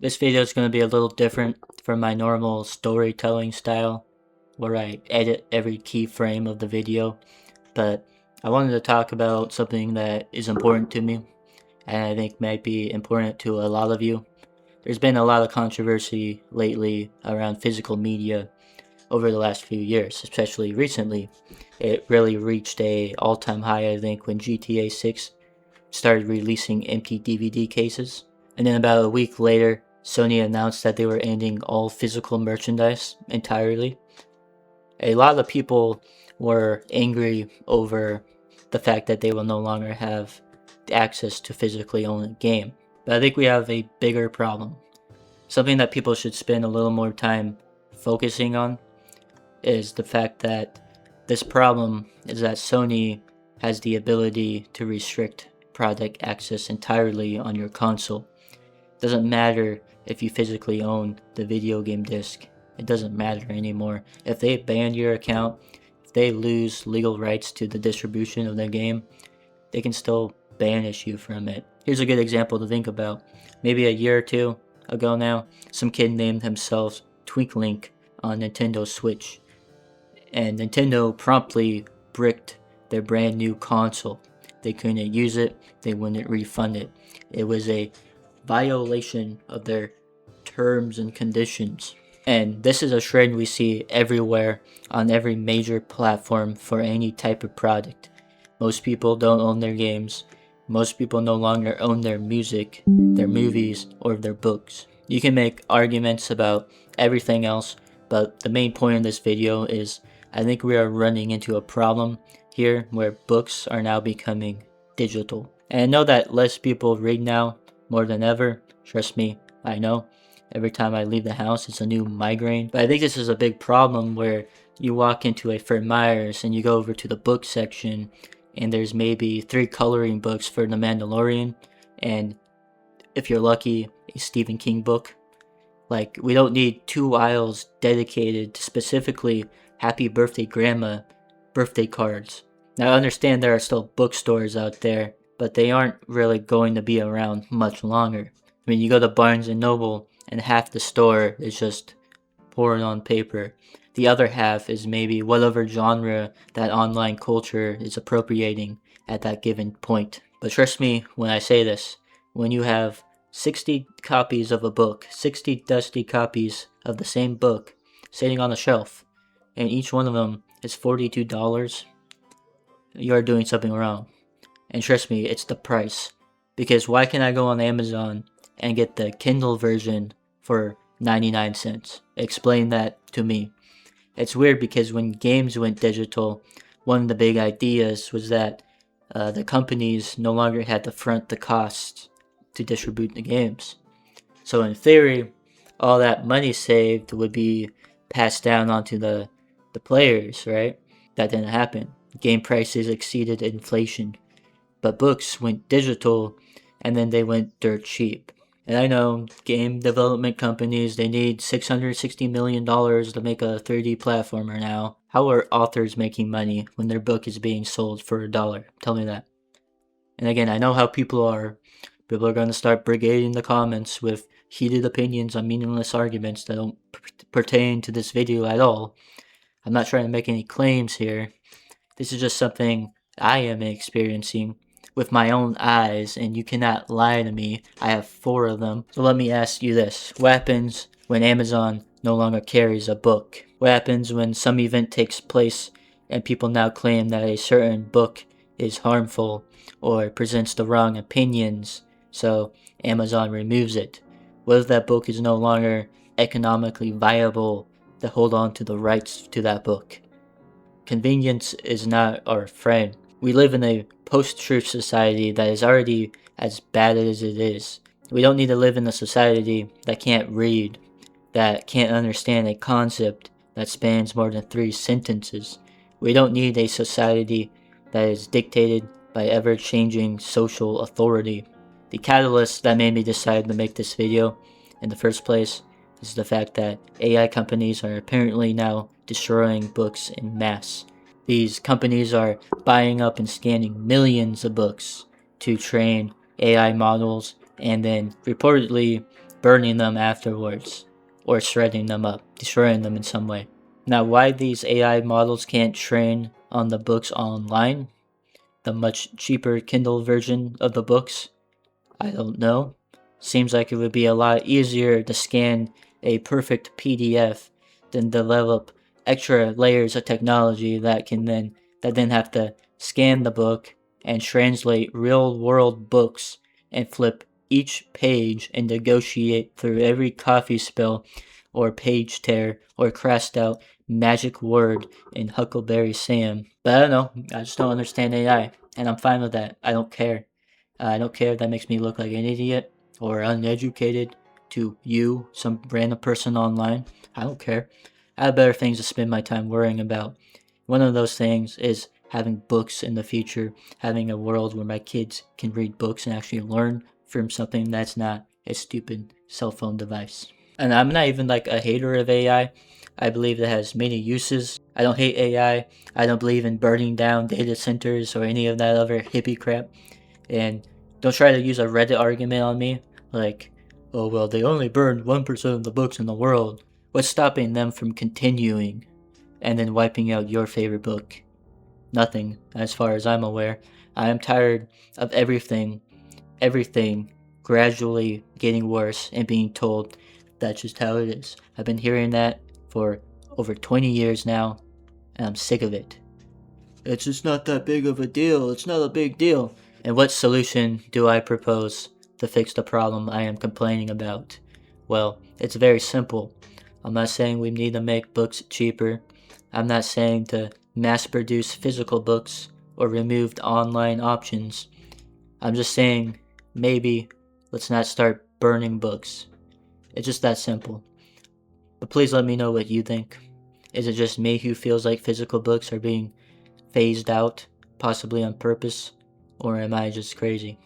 This video is going to be a little different from my normal storytelling style, where I edit every keyframe of the video, but I wanted to talk about something that is important to me, and I think might be important to a lot of you. There's been a lot of controversy lately around physical media over the last few years, especially recently. It really reached a all-time high, I think, when GTA 6 started releasing empty DVD cases. And then about a week later, Sony announced that they were ending all physical merchandise entirely. A lot of people were angry over the fact that they will no longer have access to physically own a game. But I think we have a bigger problem. Something that people should spend a little more time focusing on is the fact that this problem is that Sony has the ability to restrict product access entirely on your console. It doesn't matter if you physically own the video game disc. It doesn't matter anymore. If they ban your account, if they lose legal rights to the distribution of the game, they can still banish you from it. Here's a good example to think about. Maybe a year or two ago now, some kid named himself Twinklink on Nintendo Switch, and Nintendo promptly bricked their brand new console. They couldn't use it, they wouldn't refund it. It was a violation of their terms and conditions. And this is a trend we see everywhere on every major platform for any type of product. Most people don't own their games. Most people no longer own their music, their movies, or their books. You can make arguments about everything else, but the main point of this video is I think we are running into a problem here where books are now becoming digital. And I know that less people read now more than ever. Trust me, I know. Every time I leave the house, it's a new migraine. But I think this is a big problem where you walk into a Fred Meyer's and you go over to the book section and there's maybe 3 coloring books for The Mandalorian, and if you're lucky, a Stephen King book. Like, we don't need 2 aisles dedicated to specifically Happy Birthday Grandma birthday cards. Now, I understand there are still bookstores out there, but they aren't really going to be around much longer. I mean, you go to Barnes & Noble and half the store is just poured on paper. The other half is maybe whatever genre that online culture is appropriating at that given point. But trust me when I say this, when you have 60 copies of a book, 60 dusty copies of the same book sitting on a shelf, and each one of them is $42, you are doing something wrong. And trust me, it's the price. Because why can't I go on Amazon and get the Kindle version for 99 cents? Explain that to me. It's weird because when games went digital, one of the big ideas was that the companies no longer had to front the costs to distribute the games. So in theory, all that money saved would be passed down onto the players, right? That didn't happen. Game prices exceeded inflation. But books went digital and then they went dirt cheap. And I know game development companies, they need $660 million to make a 3D platformer now. How are authors making money when their book is being sold for $1? Tell me that. And again, I know how people are. People are going to start brigading the comments with heated opinions on meaningless arguments that don't pertain to this video at all. I'm not trying to make any claims here. This is just something I am experiencing with my own eyes, and you cannot lie to me. I have 4 of them. So let me ask you this. What happens when Amazon no longer carries a book? What happens when some event takes place and people now claim that a certain book is harmful or presents the wrong opinions, so Amazon removes it? What if that book is no longer economically viable to hold on to the rights to that book? Convenience is not our friend. We live in a post-truth society that is already as bad as it is. We don't need to live in a society that can't read, that can't understand a concept that spans more than 3 sentences. We don't need a society that is dictated by ever-changing social authority. The catalyst that made me decide to make this video in the first place is the fact that AI companies are apparently now destroying books en masse. These companies are buying up and scanning millions of books to train AI models and then reportedly burning them afterwards, or shredding them up, destroying them in some way. Now, why these AI models can't train on the books online, the much cheaper Kindle version of the books, I don't know. Seems like it would be a lot easier to scan a perfect PDF than develop extra layers of technology that then have to scan the book and translate real world books and flip each page and negotiate through every coffee spill or page tear or crossed out magic word in Huckleberry Sam. But I don't know, I just don't understand AI, and I'm fine with that. I don't care. I don't care if that makes me look like an idiot or uneducated to you, some random person online. I don't care. I have better things to spend my time worrying about. One of those things is having books in the future, having a world where my kids can read books and actually learn from something that's not a stupid cell phone device. And I'm not even like a hater of AI. I believe it has many uses. I don't hate AI. I don't believe in burning down data centers or any of that other hippie crap. And don't try to use a Reddit argument on me, like, oh well, they only burned 1% of the books in the world. What's stopping them from continuing and then wiping out your favorite book? Nothing, as far as I'm aware. I am tired of everything gradually getting worse and being told that's just how it is. I've been hearing that for over 20 years now, and I'm sick of it. It's just not that big of a deal. It's not a big deal. And what solution do I propose to fix the problem I am complaining about? Well, it's very simple. I'm not saying we need to make books cheaper. I'm not saying to mass produce physical books or remove the online options. I'm just saying maybe let's not start burning books. It's just that simple. But please let me know what you think. Is it just me who feels like physical books are being phased out, possibly on purpose, or am I just crazy?